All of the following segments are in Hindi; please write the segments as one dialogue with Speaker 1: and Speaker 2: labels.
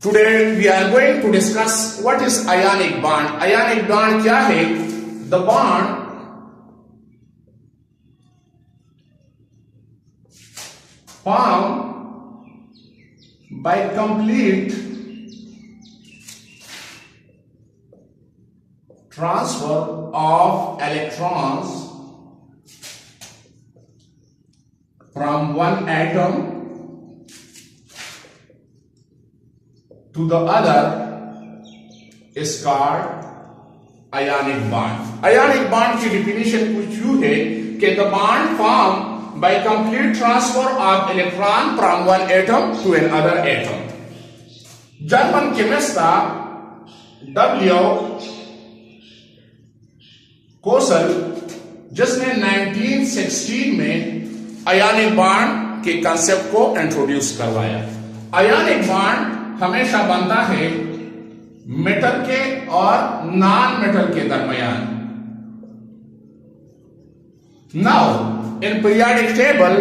Speaker 1: Today we are going to discuss what is ionic bond. Ionic bond क्या है? The bond formed by complete transfer of electrons from one atom to the other is called ionic bond. Ionic bond की definition कुछ यूं है कि the bond formed by complete transfer of electron from one atom to another atom. German chemist W. Kosal जिसने 1916 में आयनिक बॉन्ड के कंसेप्ट को इंट्रोड्यूस करवाया। आयनिक बॉन्ड हमेशा बनता है मेटल के और नॉन मेटल के दरमियान। Now in periodic table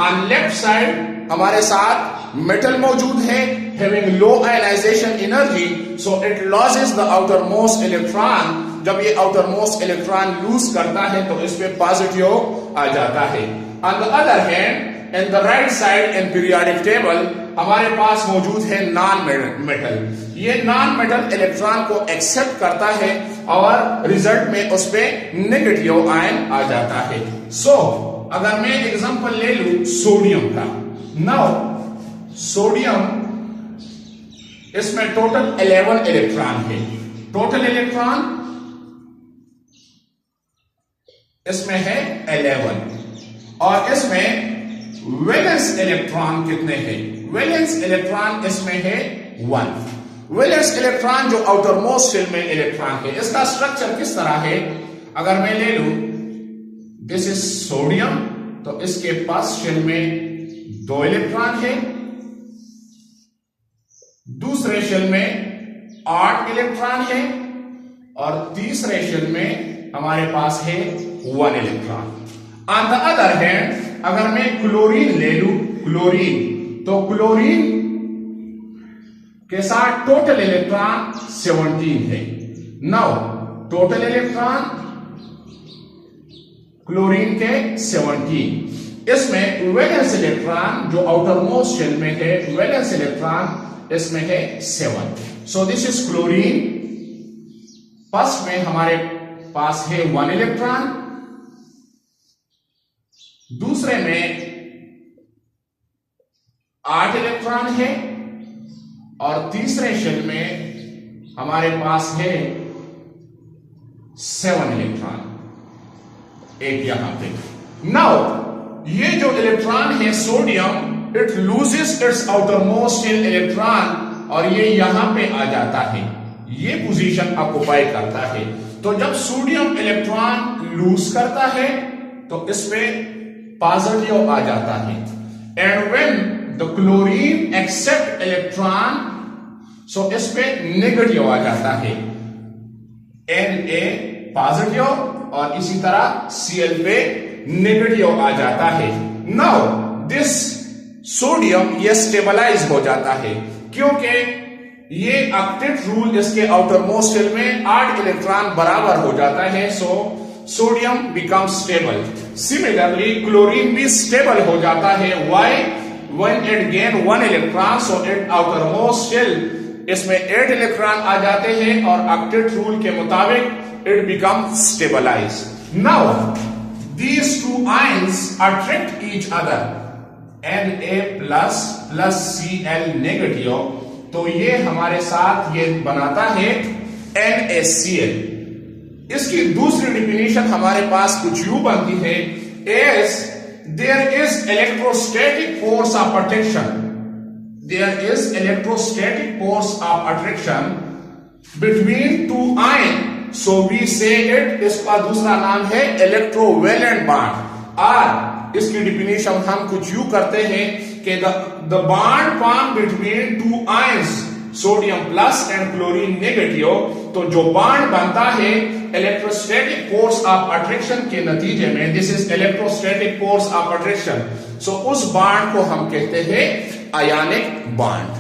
Speaker 1: on left side हमारे साथ मेटल मौजूद है having low ionisation energy, so it losses the outermost electron. जब ये आउटर मोस्ट इलेक्ट्रॉन लूज करता है तो इस पे पॉजिटिव आ जाता है। On the other hand in the right side in periodic table हमारे पास मौजूद है नॉन मेटल। ये नॉन मेटल इलेक्ट्रॉन को एक्सेप्ट करता है और रिजल्ट में उस पे नेगेटिव आयन आ जाता है। सो अगर मैं एग्जांपल ले लूं सोडियम का, नाउ सोडियम इसमें टोटल 11 इलेक्ट्रॉन है। टोटल इलेक्ट्रॉन इसमें है 11 और इसमें वैलेंस इलेक्ट्रॉन कितने हैं? वैलेंस इलेक्ट्रॉन इसमें है 1। वैलेंस इलेक्ट्रॉन जो आउटर मोस्ट शेल में इलेक्ट्रॉन है, इसका स्ट्रक्चर किस तरह है? अगर मैं ले लूं दिस इज सोडियम, तो इसके पास शेल में 2 इलेक्ट्रॉन है, दूसरे शेल में 8 इलेक्ट्रॉन है और तीसरे शेल में हमारे पास है 1 electron. On the other hand अगर मैं क्लोरीन ले लूं, क्लोरीन, तो क्लोरीन के साथ टोटल इलेक्ट्रॉन 17 है। नाउ टोटल इलेक्ट्रॉन क्लोरीन के 17, इसमें वैलेंस इलेक्ट्रॉन जो आउटर मोस्ट शेल में है, वैलेंस इलेक्ट्रॉन इसमें है 7। So this is chlorine. First में हमारे पास है 1 इलेक्ट्रॉन, दूसरे में 8 इलेक्ट्रॉन है और तीसरे शेल में हमारे पास है 7 इलेक्ट्रॉन, एक यहां पे। नाउ ये जो इलेक्ट्रॉन है sodium, it loses its outermost shell electron और ये यहां पे आ जाता है, ये पोजीशन ऑक्युपाई करता है। तो जब सोडियम इलेक्ट्रॉन लूज करता है तो इसमें पॉजिटिव आ जाता है, and when the chlorine accept electron, so इस पे नेगेटिव आ जाता है, Na पॉजिटिव और इसी तरह Cl पे नेगेटिव आ जाता है। नाउ दिस सोडियम ये स्टेबलाइज हो जाता है क्योंकि ये ऑक्टेट रूल इसके आउटर मोस्ट शेल में 8 इलेक्ट्रॉन बराबर हो जाता है, so sodium become stable. Similarly chlorine भी स्टेबल हो जाता है। Why? When it gain 1 electron, so it outermost shell इसमें 8 इलेक्ट्रॉन आ जाते हैं और ऑक्टेट रूल के मुताबिक it become stabilise. Now these two ions attract each other, Na plus plus Cl negative, तो ये हमारे साथ ये बनाता है NaCl। इसकी दूसरी डिफिनेशन हमारे पास कुछ यूं बनती है, as there is electrostatic force of attraction, there is electrostatic force of attraction between two ions, so we say it, इसका दूसरा नाम है इलेक्ट्रोवेलेंट बॉन्ड। और इसकी डिफिनेशन हम कुछ यूं करते हैं कि the bond formed between two ions, sodium plus and chlorine negative, तो जो बॉन्ड बनता है इलेक्ट्रोस्टैटिक फोर्स ऑफ अट्रैक्शन के नतीजे में, this is electrostatic force of attraction, so उस बॉन्ड को हम कहते हैं आयनिक बॉन्ड।